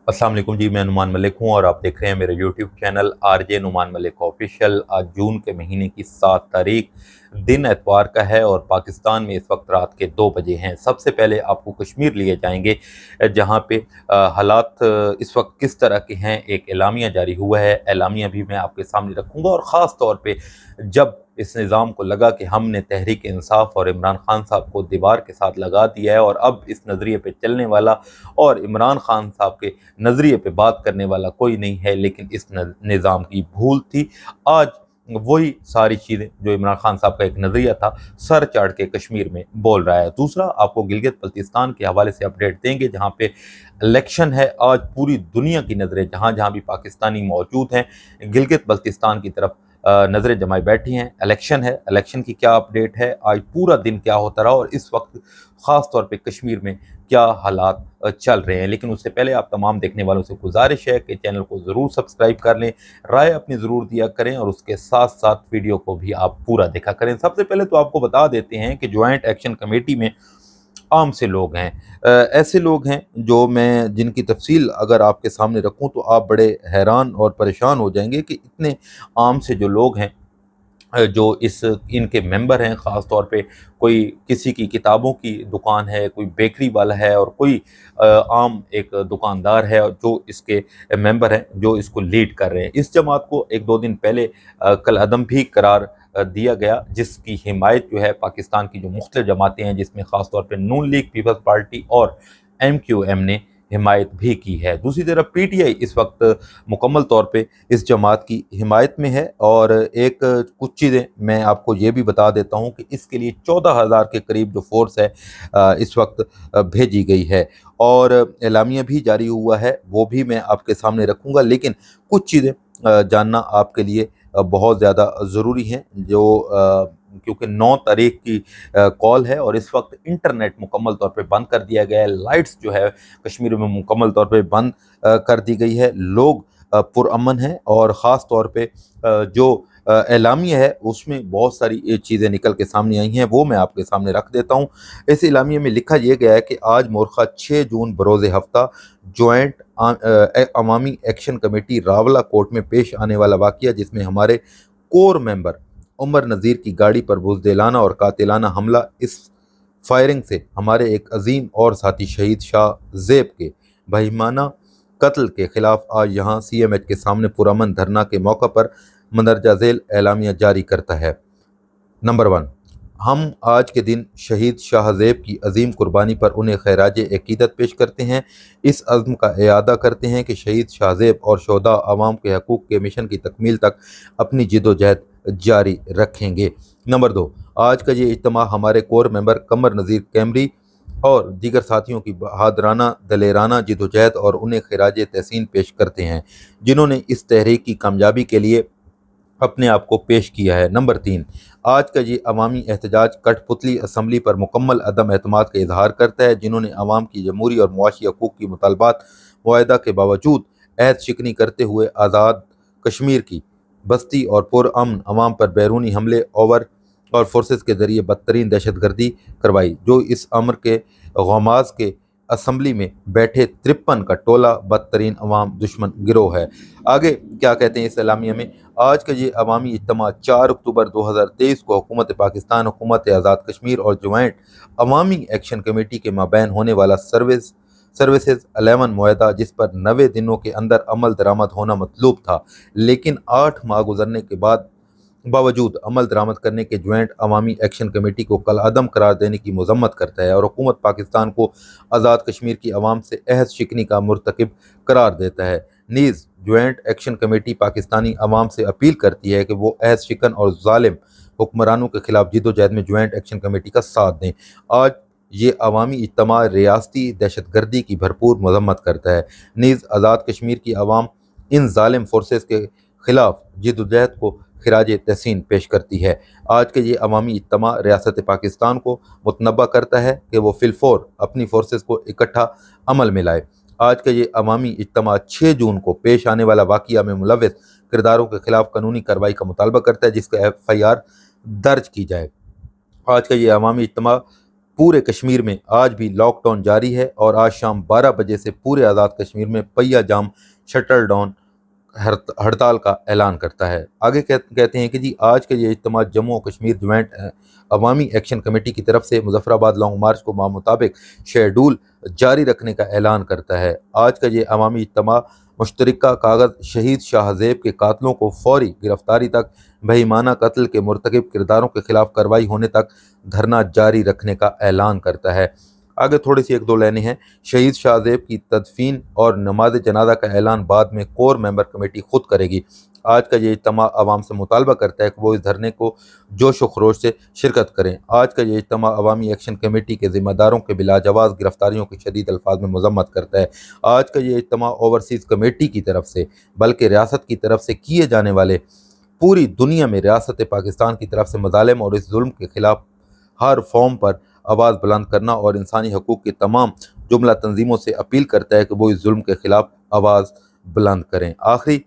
अस्सलाम वालेकुम जी, मैं नुमान मलिक हूँ और आप देख रहे हैं मेरे YouTube channel RJ Numan Malik official. आज जून के महीने की 7 तारीख दिन एतवार का है और पाकिस्तान में इस वक्त रात के 2 बजे हैं। सबसे पहले आपको कश्मीर लिए जाएंगे, जहाँ पे हालात इस वक्त किस तरह के हैं। एक एलामिया जारी हुआ है, एलामिया भी मैं आपके सामने रखूँगा। और ख़ास तौर पे जब इस निज़ाम को लगा कि हमने तहरीक इंसाफ और इमरान खान साहब को दीवार के साथ लगा दिया है और अब इस नज़रिए पे चलने वाला और इमरान खान साहब के नज़रिए पे बात करने वाला कोई नहीं है, लेकिन इस निज़ाम की भूल थी। आज वही सारी चीज़ें जो इमरान खान साहब का एक नज़रिया था, सर चढ़ के कश्मीर में बोल रहा है। दूसरा, आपको गिलगित बल्तिस्तान के हवाले से अपडेट देंगे, जहाँ पे इलेक्शन है। आज पूरी दुनिया की नज़रें जहाँ जहाँ भी पाकिस्तानी मौजूद हैं, गिलगित बल्तिस्तान की तरफ नज़रें जमाई बैठी हैं। इलेक्शन है, इलेक्शन की क्या अपडेट है, आज पूरा दिन क्या होता रहा और इस वक्त ख़ास तौर पे कश्मीर में क्या हालात चल रहे हैं। लेकिन उससे पहले आप तमाम देखने वालों से गुजारिश है कि चैनल को ज़रूर सब्सक्राइब कर लें, राय अपनी ज़रूर दिया करें और उसके साथ साथ वीडियो को भी आप पूरा देखा करें। सबसे पहले तो आपको बता देते हैं कि जॉइंट एक्शन कमेटी में आम से लोग हैं, ऐसे लोग हैं जो मैं जिनकी तफसील अगर आपके सामने रखूं तो आप बड़े हैरान और परेशान हो जाएंगे कि इतने आम से जो लोग हैं, जो इस इनके मेंबर हैं। ख़ास तौर पे कोई किसी की किताबों की दुकान है, कोई बेकरी वाला है और कोई आम एक दुकानदार है जो इसके मेंबर हैं, जो इसको लीड कर रहे हैं। इस जमात को एक दो दिन पहले कल अदम भी करार दिया गया, जिसकी हिमायत जो है पाकिस्तान की जो मुख्तलिफ जमातें हैं, जिसमें ख़ास तौर पे नून लीग, पीपल्स पार्टी और MQM ने हिमायत भी की है। दूसरी तरफ PTI इस वक्त मुकम्मल तौर पे इस जमात की हिमायत में है। और एक कुछ चीज़ें मैं आपको ये भी बता देता हूँ कि इसके लिए 14,000 के करीब जो फोर्स है इस वक्त भेजी गई है और एलामिया भी जारी हुआ है, वो भी मैं आपके सामने रखूँगा। लेकिन कुछ चीज़ें जानना आपके लिए बहुत ज़्यादा ज़रूरी हैं, जो क्योंकि 9 तारीख की कॉल है और इस वक्त इंटरनेट मुकम्मल तौर पे बंद कर दिया गया है। लाइट्स जो है कश्मीर में मुकम्मल तौर पे बंद कर दी गई है। लोग पुरअमन हैं और ख़ास तौर पे जो एलामिया है उसमें बहुत सारी चीज़ें निकल के सामने आई हैं, वो मैं आपके सामने रख देता हूँ। इस एलामिया में लिखा यह गया है कि आज मोरखा 6 जून बरोज़ हफ्ता जॉइंट अवामी एक्शन कमेटी रावला कोर्ट में पेश आने वाला वाक़या, जिसमें हमारे कोर मेंबर उमर नज़ीर की गाड़ी पर बुज़दिलाना और कातिलाना हमला, इस फायरिंग से हमारे एक अजीम और साथी शहीद शाह ज़ेब के बहिमाना कत्ल के खिलाफ आज यहाँ CMH के सामने पुरअमन धरना के मौका पर मंदरजा झेल एलामिया जारी करता है। नंबर 1, हम आज के दिन शहीद शाह ज़ेब की अजीम कुर्बानी पर उन्हें खैराज अकीदत पेश करते हैं। इस अज़्म का इरादा करते हैं कि शहीद शाह ज़ेब और शोदा आवाम के हकूक़ के मिशन की तकमील तक अपनी जिद्दोजहद जारी रखेंगे। नंबर 2, आज का ये इज्तिमा हमारे कोर मेंबर कमर नज़ीर कैमरी और दीगर साथियों की बहादराना दलेराना जिद्दोजहद और उन्हें खिराज तहसीन पेश करते हैं, जिन्होंने इस तहरीक की कामयाबी के लिए अपने आप को पेश किया है। नंबर 3, आज का ये अवामी एहतजाज कठपुतली असम्बली पर मुकम्मल अदम एतमाद का इजहार करता है, जिन्होंने अवाम की जमहूरी और मुआशी हकूक़ की मुतालबात मुआहदा के बावजूद अहद शिकनी करते हुए आज़ाद कश्मीर की बस्ती और पुरअमन अवाम पर बैरूनी हमले और फोर्सेस के ज़रिए बदतरीन दहशतगर्दी करवाई, जो इस अमर के गमाज के असम्बली में बैठे 53 का टोला बदतरीन अवाम दुश्मन गिरोह है। आगे क्या कहते हैं इस एलामिया में, आज का ये अवामी इज्तिमा 4 अक्टूबर 2023 को हुकूमत पाकिस्तान, हुकूमत आज़ाद कश्मीर और जॉइंट अवामी एक्शन कमेटी के माबैन होने वाला सर्विसेज 11 मुआहदा, जिस पर 90 दिनों के अंदर अमल दरामद होना मतलूब था, लेकिन 8 माह गुजरने के बावजूद अमल दरामद करने के जॉइंट अवामी एक्शन कमेटी को कल अदम करार देने की मजम्मत करता है और हुकूमत पाकिस्तान को आज़ाद कश्मीर की आवाम से अहद शिकनी का मुर्तकिब करार देता है। Knees joint action committee Pakistani अवाम से अपील करती है कि वो अहद शिकन और ज़ालिम हुक्मरानों के खिलाफ जिद्दोजहद में जॉइंट एक्शन कमेटी का साथ दें। आज ये अवामी इज्तिमा रियासती दहशतगर्दी की भरपूर मजम्मत करता है। नीज़ आज़ाद कश्मीर की आवाम इन ज़ालिम फोर्सेस के खिलाफ जिद्दोजहद को खिराज तहसीन पेश करती है। आज के ये अवामी इज्तिमा रियासत पाकिस्तान को मुतनबा करता है कि वो फिलफोर अपनी फोर्सेस को इकट्ठा अमल में लाए। आज का ये अवामी इज्तिमा 6 जून को पेश आने वाला वाक़या में मुलव्वस किरदारों के खिलाफ कानूनी कार्रवाई का मुतालबा करता है, जिसका FIR दर्ज की जाए। आज का ये अवामी इज्तिमा پورے کشمیر میں آج بھی لاک ڈاؤن جاری ہے اور آج شام 12 بجے سے پورے آزاد کشمیر میں پہیا جام شٹل ڈاؤن ہڑتال کا اعلان کرتا ہے۔ آگے کہتے ہیں کہ جی آج کا یہ اجتماع جموں و کشمیر جوائنٹ عوامی ایکشن کمیٹی کی طرف سے مظفر آباد لانگ مارچ کو مطابق شیڈول جاری رکھنے کا اعلان کرتا ہے۔ آج کا یہ عوامی اجتماع مشترکہ کاغذ شہید شاہ زیب کے قاتلوں کو فوری گرفتاری تک بہیمانہ قتل کے مرتکب کرداروں کے خلاف کارروائی ہونے تک دھرنا جاری رکھنے کا اعلان کرتا ہے۔ آگے تھوڑی سی ایک دو لائنیں ہیں۔ شہید شاہ زیب کی تدفین اور نماز جنازہ کا اعلان بعد میں کور ممبر کمیٹی خود کرے گی۔ آج کا یہ اجتماع عوام سے مطالبہ کرتا ہے کہ وہ اس دھرنے کو جوش و خروش سے شرکت کریں۔ آج کا یہ اجتماع عوامی ایکشن کمیٹی کے ذمہ داروں کے بلا جواز گرفتاریوں کی شدید الفاظ میں مذمت کرتا ہے۔ آج کا یہ اجتماع اوورسیز کمیٹی کی طرف سے بلکہ ریاست کی طرف سے کیے جانے والے پوری دنیا میں ریاست پاکستان کی طرف سے مظالم اور اس ظلم کے خلاف ہر فارم پر آواز بلند کرنا اور انسانی حقوق کی تمام جملہ تنظیموں سے اپیل کرتا ہے کہ وہ اس ظلم کے خلاف آواز بلند کریں۔ آخری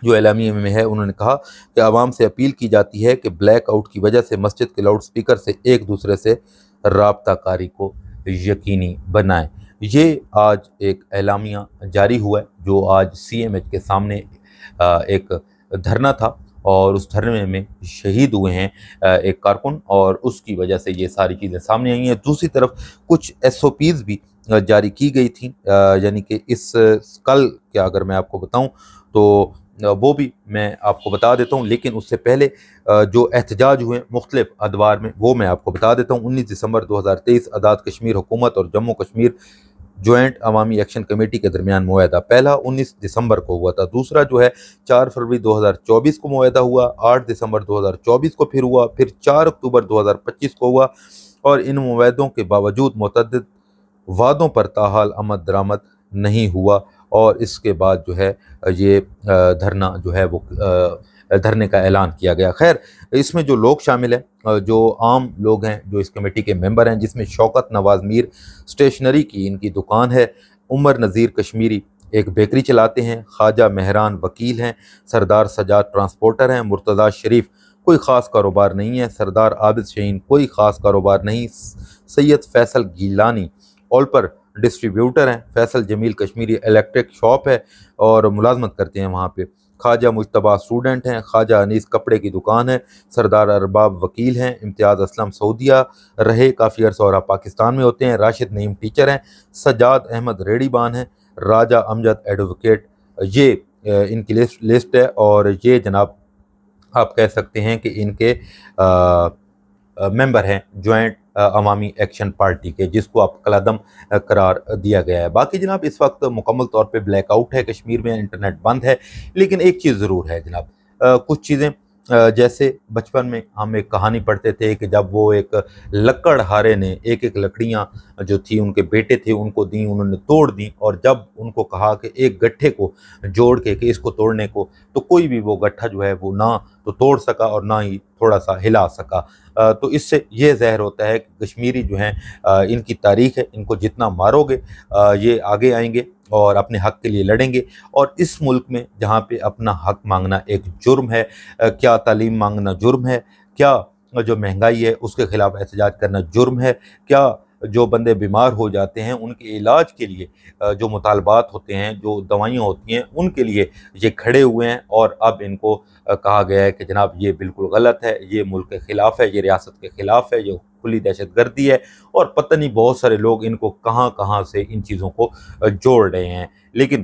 جو اعلامیے میں ہے انہوں نے کہا کہ عوام سے اپیل کی جاتی ہے کہ بلیک آؤٹ کی وجہ سے مسجد کے لاؤڈ سپیکر سے ایک دوسرے سے رابطہ کاری کو یقینی بنائیں۔ یہ آج ایک اعلامیہ جاری ہوا ہے جو آج CMH کے سامنے ایک دھرنا تھا اور اس دھرنے میں شہید ہوئے ہیں ایک کارکن اور اس کی وجہ سے یہ ساری چیزیں سامنے آئی ہیں۔ دوسری طرف کچھ SOPs بھی جاری کی گئی تھیں، یعنی کہ اس کل کیا اگر میں آپ کو بتاؤں تو وہ بھی میں آپ کو بتا دیتا ہوں، لیکن اس سے پہلے جو احتجاج ہوئے مختلف ادوار میں وہ میں آپ کو بتا دیتا ہوں۔ 19 دسمبر 2023 آزاد کشمیر حکومت اور جموں کشمیر جوائنٹ عوامی ایکشن کمیٹی کے درمیان معاہدہ پہلا 19 دسمبر کو ہوا تھا، دوسرا جو ہے 4 فروری 2024 کو معاہدہ ہوا، 8 دسمبر 2024 کو پھر ہوا، پھر 4 اکتوبر 2025 کو ہوا، اور ان معاہدوں کے باوجود متعدد وعدوں پر تاحال عمل درآمد نہیں ہوا، اور اس کے بعد جو ہے یہ دھرنا جو ہے وہ دھرنے کا اعلان کیا گیا۔ خیر، اس میں جو لوگ شامل ہیں، جو عام لوگ ہیں جو اس کمیٹی کے ممبر ہیں، جس میں شوکت نواز میر اسٹیشنری کی ان کی دکان ہے، عمر نذیر کشمیری ایک بیکری چلاتے ہیں، خواجہ مہران وکیل ہیں، سردار سجاد ٹرانسپورٹر ہیں، مرتضیٰ شریف کوئی خاص کاروبار نہیں ہے، سردار عابد شہین کوئی خاص کاروبار نہیں، سید فیصل گیلانی اولپر ڈسٹریبیوٹر ہیں، فیصل جمیل کشمیری الیکٹرک شاپ ہے اور ملازمت کرتے ہیں وہاں پہ، خواجہ مجتبیٰ اسٹوڈنٹ ہیں، خواجہ انیس کپڑے کی دکان ہے، سردار ارباب وکیل ہیں، امتیاز اسلم سعودیہ رہے کافی عرصہ اور آپ پاکستان میں ہوتے ہیں، راشد نعیم ٹیچر ہیں، سجاد احمد ریڑھی بان ہیں، راجہ امجد ایڈوکیٹ، یہ ان کی لسٹ ہے، اور یہ جناب آپ کہہ سکتے ہیں کہ ان کے ممبر ہیں جوائنٹ عوامی ایکشن پارٹی کے، جس کو آپ قلعہ دم قرار دیا گیا ہے۔ باقی جناب اس وقت مکمل طور پہ بلیک آؤٹ ہے کشمیر میں، انٹرنیٹ بند ہے، لیکن ایک چیز ضرور ہے جناب، کچھ چیزیں جیسے بچپن میں ہم ایک کہانی پڑھتے تھے کہ جب وہ ایک لکڑ ہارے نے ایک ایک لکڑیاں جو تھی ان کے بیٹے تھے ان کو دیں، انہوں نے توڑ دیں، اور جب ان کو کہا کہ ایک گٹھے کو جوڑ کے کہ اس کو توڑنے کو، تو کوئی بھی وہ گٹھا جو ہے وہ نہ تو توڑ سکا اور نہ ہی تھوڑا سا ہلا سکا۔ تو اس سے یہ ظاہر ہوتا ہے کہ کشمیری جو ہیں ان کی تاریخ ہے، ان کو جتنا مارو گے یہ آگے آئیں گے اور اپنے حق کے لیے لڑیں گے، اور اس ملک میں جہاں پہ اپنا حق مانگنا ایک جرم ہے، کیا تعلیم مانگنا جرم ہے، کیا جو مہنگائی ہے اس کے خلاف احتجاج کرنا جرم ہے، کیا جو بندے بیمار ہو جاتے ہیں ان کے علاج کے لیے جو مطالبات ہوتے ہیں، جو دوائیاں ہوتی ہیں ان کے لیے یہ کھڑے ہوئے ہیں، اور اب ان کو کہا گیا ہے کہ جناب یہ بالکل غلط ہے، یہ ملک کے خلاف ہے، یہ ریاست کے خلاف ہے، یہ کھلی دہشت گردی ہے، اور پتہ نہیں بہت سارے لوگ ان کو کہاں کہاں سے ان چیزوں کو جوڑ رہے ہیں۔ لیکن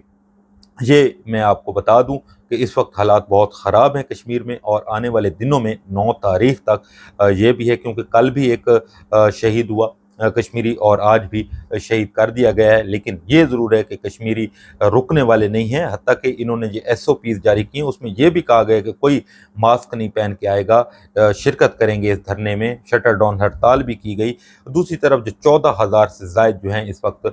یہ میں آپ کو بتا دوں کہ اس وقت حالات بہت خراب ہیں کشمیر میں، اور آنے والے دنوں میں 9 تاریخ تک یہ بھی ہے، کیونکہ کل بھی ایک شہید ہوا کشمیری اور آج بھی شہید کر دیا گیا ہے، لیکن یہ ضرور ہے کہ کشمیری رکنے والے نہیں ہیں، حتیٰ کہ انہوں نے یہ SOPs جاری کی ہیں، اس میں یہ بھی کہا گیا کہ کوئی ماسک نہیں پہن کے آئے گا، شرکت کریں گے اس دھرنے میں، شٹر ڈاؤن ہڑتال بھی کی گئی۔ دوسری طرف جو 14,000 سے زائد جو ہیں اس وقت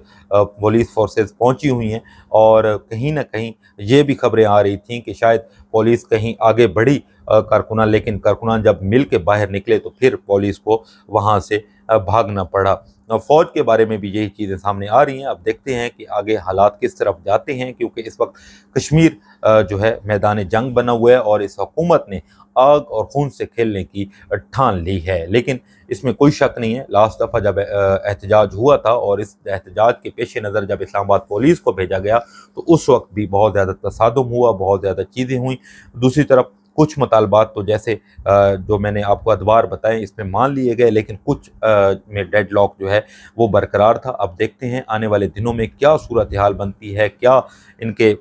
پولیس فورسز پہنچی ہوئی ہیں، اور کہیں نہ کہیں یہ بھی خبریں آ رہی تھیں کہ شاید پولیس کہیں آگے بڑھی کارکنان، لیکن کارکنان جب مل کے باہر نکلے تو پھر پولیس کو وہاں سے भागना पड़ा। फ़ौज के बारे में भी यही चीज़ें सामने आ रही हैं। अब देखते हैं कि आगे हालात किस तरफ जाते हैं, क्योंकि इस वक्त कश्मीर जो है मैदान जंग बना हुआ है और इस हुकूमत ने आग और खून से खेलने की ठान ली है। लेकिन इसमें कोई शक नहीं है, लास्ट दफ़ा जब एहतजाज हुआ था और इस एहतजाज के पेश नज़र जब इस्लामाबाद पुलिस को भेजा गया तो उस वक्त भी बहुत ज़्यादा तसादुम हुआ, बहुत ज़्यादा चीज़ें हुई। दूसरी तरफ कुछ मुतालबात तो जैसे जो मैंने आपको अदवार बताए इसमें मान लिए गए, लेकिन कुछ में डेडलॉक जो है वो बरकरार था। अब देखते हैं आने वाले दिनों में क्या सूरत हाल बनती है, क्या इनके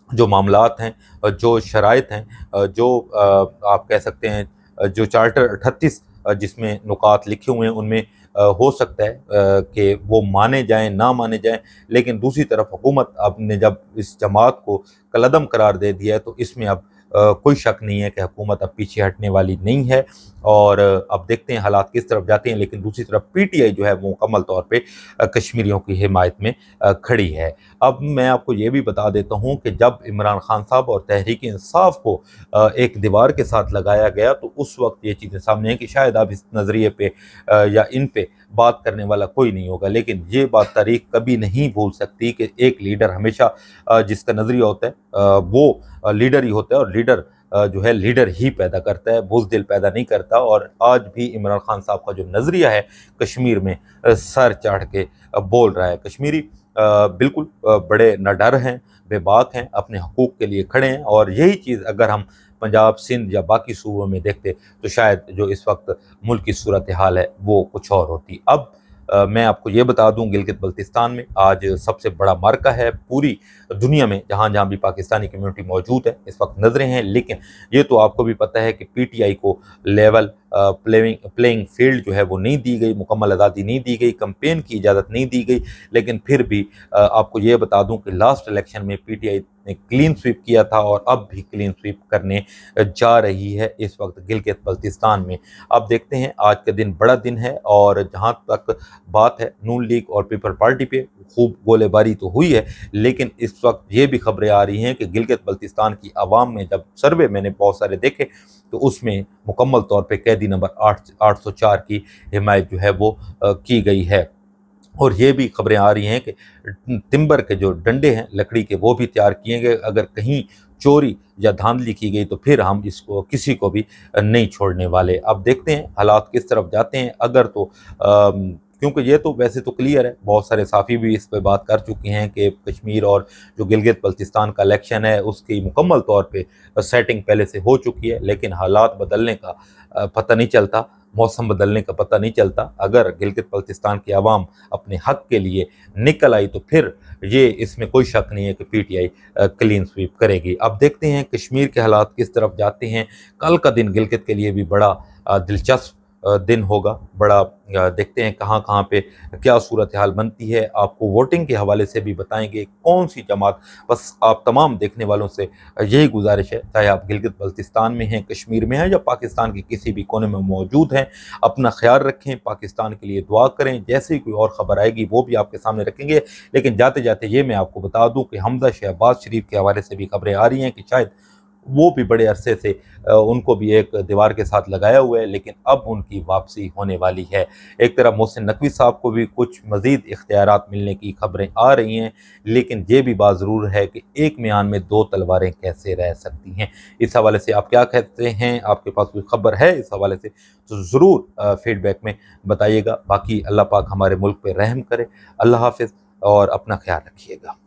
जो मामलात हैं, जो शराइत हैं, जो आप कह सकते हैं जो चार्टर 38 जिसमें नुकात लिखे हुए हैं उनमें हो सकता है कि वो माने जाएं ना माने जाएं। लेकिन दूसरी तरफ हुकूमत अब ने जब इस जमात को कलअदम करार दे दिया है तो इसमें अब कोई शक नहीं है कि हुकूमत अब पीछे हटने वाली नहीं है। और अब देखते हैं हालात किस तरफ जाते हैं। लेकिन दूसरी तरफ पीटीआई जो है वो मुकम्मल तौर पे कश्मीरियों की हिमायत में खड़ी है। अब मैं आपको ये भी बता देता हूँ कि जब इमरान खान साहब और तहरीक इंसाफ को एक दीवार के साथ लगाया गया तो उस वक्त ये चीज़ें सामने हैं कि शायद अब इस नज़रिए पे या इन पे बात करने वाला कोई नहीं होगा। लेकिन ये बात तारीख कभी नहीं भूल सकती कि एक लीडर हमेशा जिसका नज़रिया होता है वो लीडर ही होता है, और लीडर जो है लीडर ही पैदा करता है, बुज़दिल पैदा नहीं करता। और आज भी इमरान खान साहब का जो नज़रिया है कश्मीर में सर चढ़ के बोल रहा है। कश्मीरी बिल्कुल बड़े निडर हैं, बेबाक हैं, अपने हकूक़ के लिए खड़े हैं। और यही चीज़ अगर हम पंजाब, सिंध या बाकी सूबों में देखते तो शायद जो इस वक्त मुल्क की सूरत हाल है वो कुछ और होती। अब मैं आपको ये बता दूं, गिलगित बल्तिस्तान में आज सबसे बड़ा मार्का है पूरी दुनिया में, जहाँ जहाँ भी पाकिस्तानी कम्युनिटी मौजूद है इस वक्त नजरें हैं। लेकिन ये तो आपको भी पता है कि पीटीआई को लेवल प्लेइंग फील्ड जो है वो नहीं दी गई, मुकम्मल आज़ादी नहीं दी गई, कैंपेन की इजाज़त नहीं दी गई। लेकिन फिर भी आपको ये बता दूं कि लास्ट इलेक्शन में पीटीआई ने क्लीन स्वीप किया था और अब भी क्लीन स्वीप करने जा रही है इस वक्त गिलगित बल्तिस्तान में। अब देखते हैं, आज का दिन बड़ा दिन है। और जहाँ तक बात है नून लीग और पीपल पार्टी पे खूब गोलेबारी तो हुई है, लेकिन इस वक्त ये भी खबरें आ रही हैं कि गिलगित बल्तिस्तान की आवाम में जब सर्वे मैंने बहुत सारे देखे तो उसमें मुकम्मल तौर पे कैदी नंबर 804 की हिमायत जो है वो की गई है। और ये भी खबरें आ रही हैं कि टिम्बर के जो डंडे हैं लकड़ी के वो भी तैयार किए गए, अगर कहीं चोरी या धांधली की गई तो फिर हम इसको किसी को भी नहीं छोड़ने वाले। अब देखते हैं हालात किस तरफ जाते हैं। अगर तो क्योंकि ये तो वैसे तो क्लियर है, बहुत सारे साफ़ी भी इस पर बात कर चुके हैं कि कश्मीर और जो गिलगित बल्तिस्तान का इलेक्शन है उसकी मुकम्मल तौर पे सेटिंग पहले से हो चुकी है। लेकिन हालात बदलने का पता नहीं चलता, मौसम बदलने का पता नहीं चलता। अगर गिलगित बल्तिस्तान की आवाम अपने हक के लिए निकल आई तो फिर ये इसमें कोई शक नहीं है कि पीटीआई क्लीन स्वीप करेगी। अब देखते हैं कश्मीर के हालात किस तरफ जाते हैं। कल का दिन गिलगित के लिए भी बड़ा दिलचस्प दिन होगा, बड़ा देखते हैं कहाँ कहाँ पे क्या सूरत हाल बनती है। आपको वोटिंग के हवाले से भी बताएंगे कौन सी जमात, बस आप तमाम देखने वालों से यही गुजारिश है, चाहे आप गिलगित बल्तिस्तान में हैं, कश्मीर में हैं या पाकिस्तान के किसी भी कोने में मौजूद हैं, अपना ख्याल रखें, पाकिस्तान के लिए दुआ करें। जैसे ही कोई और ख़बर आएगी वो भी आपके सामने रखेंगे। लेकिन जाते जाते ये मैं आपको बता दूँ कि हमजा शहबाज शरीफ के हवाले से भी खबरें आ रही हैं कि शायद वो भी बड़े अरसे से उनको भी एक दीवार के साथ लगाया हुआ है, लेकिन अब उनकी वापसी होने वाली है। एक तरफ मोहसिन नकवी साहब को भी कुछ मज़ीद इख्तियारात मिलने की खबरें आ रही हैं, लेकिन ये भी बात ज़रूर है कि एक म्यान में दो तलवारें कैसे रह सकती हैं। इस हवाले से आप क्या कहते हैं, आपके पास कोई खबर है इस हवाले से तो ज़रूर फीडबैक में बताइएगा। बाकी अल्लाह पाक हमारे मुल्क पर रहम करे। अल्लाह हाफ़िज़ और अपना ख्याल रखिएगा।